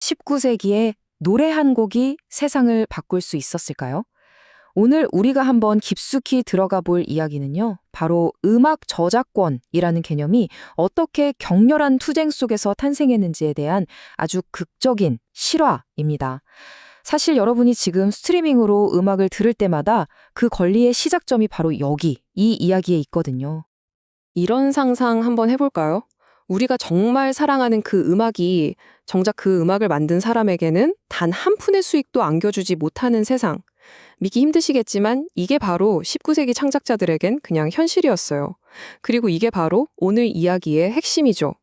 19세기에 노래 한 곡이 세상을 바꿀 수 있었을까요? 오늘 우리가 한번 깊숙이 들어가 볼 이야기는요, 바로 음악 저작권이라는 개념이 어떻게 격렬한 투쟁 속에서 탄생했는지에 대한 아주 극적인 실화입니다. 사실 여러분이 지금 스트리밍으로 음악을 들을 때마다 그 권리의 시작점이 바로 여기, 이 이야기에 있거든요. 이런 상상 한번 해볼까요? 우리가 정말 사랑하는 그 음악이 정작 그 음악을 만든 사람에게는 단 한 푼의 수익도 안겨주지 못하는 세상. 믿기 힘드시겠지만 이게 바로 19세기 창작자들에겐 그냥 현실이었어요. 그리고 이게 바로 오늘 이야기의 핵심이죠.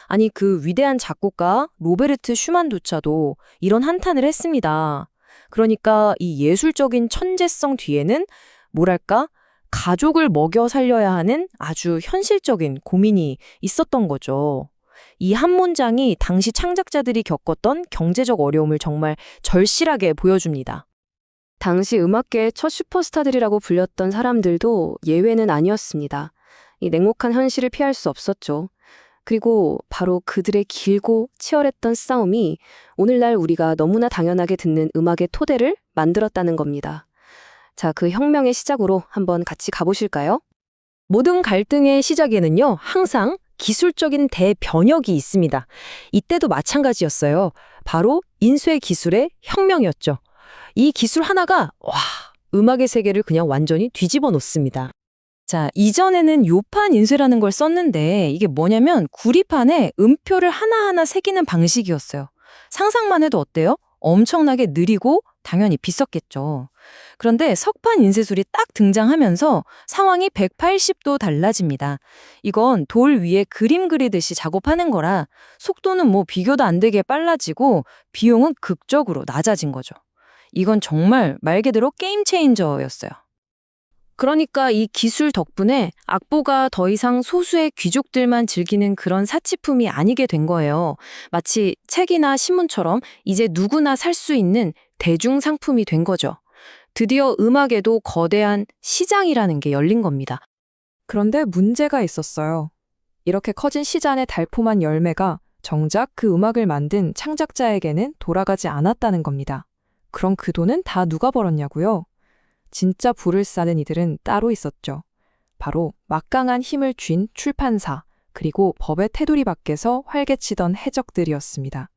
아니, 그 위대한 작곡가 로베르트 슈만조차도 이런 한탄을 했습니다. 그러니까 이 예술적인 천재성 뒤에는 뭐랄까? 가족을 먹여 살려야 하는 아주 현실적인 고민이 있었던 거죠. 이 한 문장이 당시 창작자들이 겪었던 경제적 어려움을 정말 절실하게 보여줍니다. 당시 음악계의 첫 슈퍼스타들이라고 불렸던 사람들도 예외는 아니었습니다. 이 냉혹한 현실을 피할 수 없었죠. 그리고 바로 그들의 길고 치열했던 싸움이 오늘날 우리가 너무나 당연하게 듣는 음악의 토대를 만들었다는 겁니다. 자, 그 혁명의 시작으로 한번 같이 가보실까요? 모든 갈등의 시작에는요, 항상 기술적인 대변혁이 있습니다. 이때도 마찬가지였어요. 바로 인쇄 기술의 혁명이었죠. 이 기술 하나가 음악의 세계를 그냥 완전히 뒤집어 놓습니다. 자, 이전에는 요판 인쇄라는 걸 썼는데 이게 뭐냐면 구리판에 음표를 하나하나 새기는 방식이었어요. 상상만 해도 어때요? 엄청나게 느리고 당연히 비쌌겠죠. 그런데 석판 인쇄술이 딱 등장하면서 상황이 180도 달라집니다. 이건 돌 위에 그림 그리듯이 작업하는 거라 속도는 뭐 비교도 안 되게 빨라지고 비용은 극적으로 낮아진 거죠. 이건 정말 말 그대로 게임 체인저였어요. 그러니까 이 기술 덕분에 악보가 더 이상 소수의 귀족들만 즐기는 그런 사치품이 아니게 된 거예요. 마치 책이나 신문처럼 이제 누구나 살 수 있는 대중상품이 된 거죠. 드디어 음악에도 거대한 시장이라는 게 열린 겁니다. 그런데 문제가 있었어요. 이렇게 커진 시장의 달콤한 열매가 정작 그 음악을 만든 창작자에게는 돌아가지 않았다는 겁니다. 그럼 그 돈은 다 누가 벌었냐고요? 진짜 부를 싸는 이들은 따로 있었죠. 바로 막강한 힘을 쥔 출판사, 그리고 법의 테두리 밖에서 활개치던 해적들이었습니다.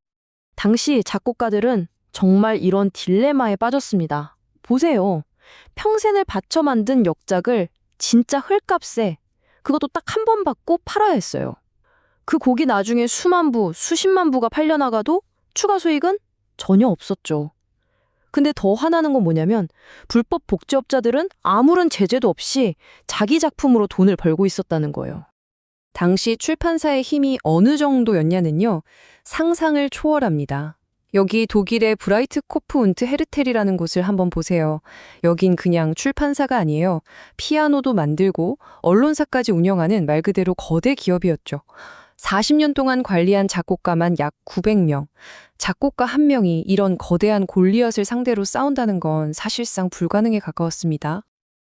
당시 작곡가들은 정말 이런 딜레마에 빠졌습니다. 보세요. 평생을 바쳐 만든 역작을 진짜 헐값에 그것도 딱 한 번 받고 팔아야 했어요. 그 곡이 나중에 수만 부, 수십만 부가 팔려나가도 추가 수익은 전혀 없었죠. 근데 더 화나는 건 뭐냐면 불법 복제업자들은 아무런 제재도 없이 자기 작품으로 돈을 벌고 있었다는 거예요. 당시 출판사의 힘이 어느 정도였냐는요, 상상을 초월합니다. 여기 독일의 브라이트코프 운트 헤르텔이라는 곳을 한번 보세요. 여긴 그냥 출판사가 아니에요. 피아노도 만들고 언론사까지 운영하는 말 그대로 거대 기업이었죠. 40년 동안 관리한 작곡가만 약 900명. 작곡가 한 명이 이런 거대한 골리앗을 상대로 싸운다는 건 사실상 불가능에 가까웠습니다.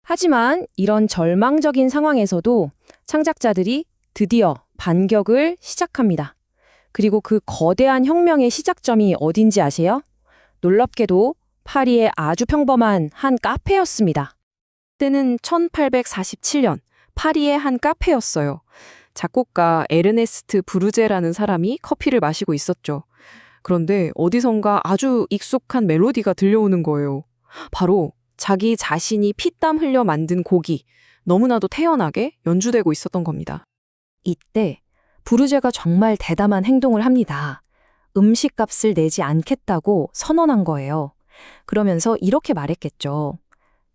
하지만 이런 절망적인 상황에서도 창작자들이 드디어 반격을 시작합니다. 그리고 그 거대한 혁명의 시작점이 어딘지 아세요? 놀랍게도 파리의 아주 평범한 한 카페였습니다. 때는 1847년 파리의 한 카페였어요. 작곡가 에르네스트 브루제라는 사람이 커피를 마시고 있었죠. 그런데 어디선가 아주 익숙한 멜로디가 들려오는 거예요. 바로 자기 자신이 피땀 흘려 만든 곡이 너무나도 태연하게 연주되고 있었던 겁니다. 이때 부르제가 정말 대담한 행동을 합니다. 음식값을 내지 않겠다고 선언한 거예요. 그러면서 이렇게 말했겠죠.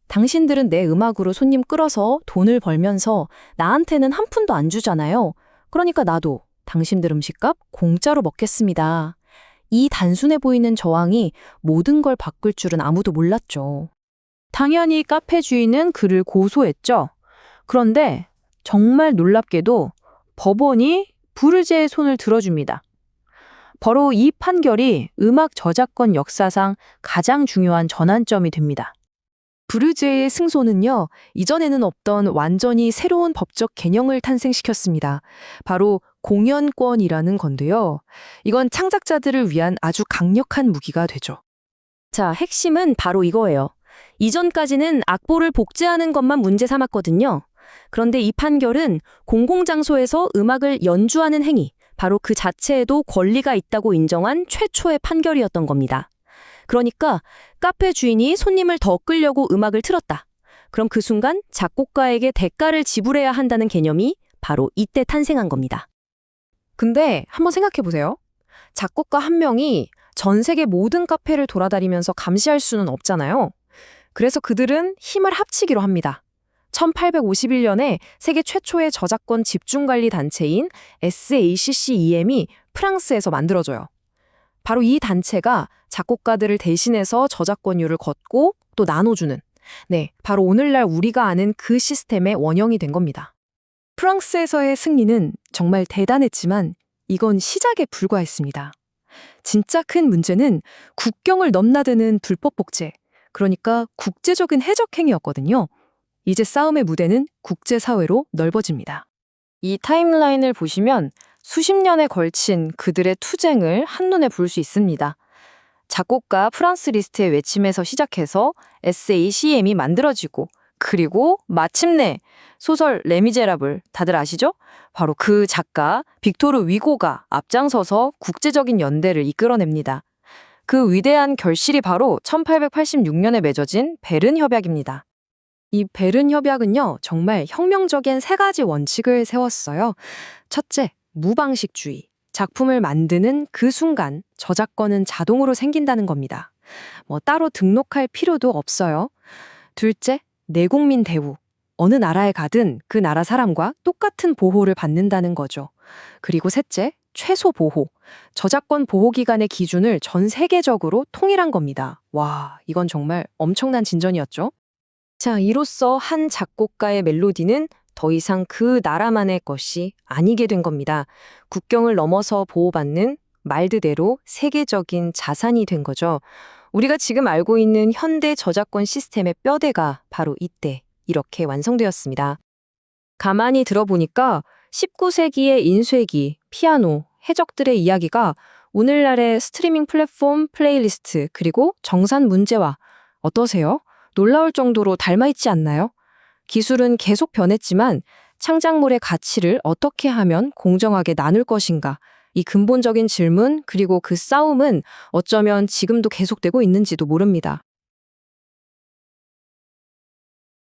당신들은 내 음악으로 손님 끌어서 돈을 벌면서 나한테는 한 푼도 안 주잖아요. 그러니까 나도 당신들 음식값 공짜로 먹겠습니다. 이 단순해 보이는 저항이 모든 걸 바꿀 줄은 아무도 몰랐죠. 당연히 카페 주인은 그를 고소했죠. 그런데 정말 놀랍게도 법원이 부르제의 손을 들어줍니다. 바로 이 판결이 음악 저작권 역사상 가장 중요한 전환점이 됩니다. 부르제의 승소는요, 이전에는 없던 완전히 새로운 법적 개념을 탄생시켰습니다. 바로 공연권이라는 건데요. 이건 창작자들을 위한 아주 강력한 무기가 되죠. 자, 핵심은 바로 이거예요. 이전까지는 악보를 복제하는 것만 문제 삼았거든요. 그런데 이 판결은 공공장소에서 음악을 연주하는 행위, 바로 그 자체에도 권리가 있다고 인정한 최초의 판결이었던 겁니다. 그러니까 카페 주인이 손님을 더 끌려고 음악을 틀었다. 그럼 그 순간 작곡가에게 대가를 지불해야 한다는 개념이 바로 이때 탄생한 겁니다. 근데 한번 생각해 보세요. 작곡가 한 명이 전 세계 모든 카페를 돌아다니면서 감시할 수는 없잖아요. 그래서 그들은 힘을 합치기로 합니다. 1851년에 세계 최초의 저작권 집중관리 단체인 SACCEM이 프랑스에서 만들어져요. 바로 이 단체가 작곡가들을 대신해서 저작권료를 걷고 또 나눠주는, 바로 오늘날 우리가 아는 그 시스템의 원형이 된 겁니다. 프랑스에서의 승리는 정말 대단했지만 이건 시작에 불과했습니다. 진짜 큰 문제는 국경을 넘나드는 불법 복제, 그러니까 국제적인 해적 행위였거든요. 이제 싸움의 무대는 국제사회로 넓어집니다. 이 타임라인을 보시면 수십 년에 걸친 그들의 투쟁을 한눈에 볼 수 있습니다. 작곡가 프란스 리스트의 외침에서 시작해서 SACM이 만들어지고, 그리고 마침내 소설 레미제라블, 다들 아시죠? 바로 그 작가 빅토르 위고가 앞장서서 국제적인 연대를 이끌어냅니다. 그 위대한 결실이 바로 1886년에 맺어진 베른 협약입니다. 이 베른 협약은요, 정말 혁명적인 세 가지 원칙을 세웠어요. 첫째, 무방식주의. 작품을 만드는 그 순간 저작권은 자동으로 생긴다는 겁니다. 따로 등록할 필요도 없어요. 둘째, 내국민 대우. 어느 나라에 가든 그 나라 사람과 똑같은 보호를 받는다는 거죠. 그리고 셋째, 최소 보호. 저작권 보호 기간의 기준을 전 세계적으로 통일한 겁니다. 와, 이건 정말 엄청난 진전이었죠. 자, 이로써 한 작곡가의 멜로디는 더 이상 그 나라만의 것이 아니게 된 겁니다. 국경을 넘어서 보호받는 말 그대로 세계적인 자산이 된 거죠. 우리가 지금 알고 있는 현대 저작권 시스템의 뼈대가 바로 이때 이렇게 완성되었습니다. 가만히 들어보니까 19세기의 인쇄기, 피아노, 해적들의 이야기가 오늘날의 스트리밍 플랫폼, 플레이리스트, 그리고 정산 문제와 어떠세요? 놀라울 정도로 닮아있지 않나요? 기술은 계속 변했지만 창작물의 가치를 어떻게 하면 공정하게 나눌 것인가? 이 근본적인 질문, 그리고 그 싸움은 어쩌면 지금도 계속되고 있는지도 모릅니다.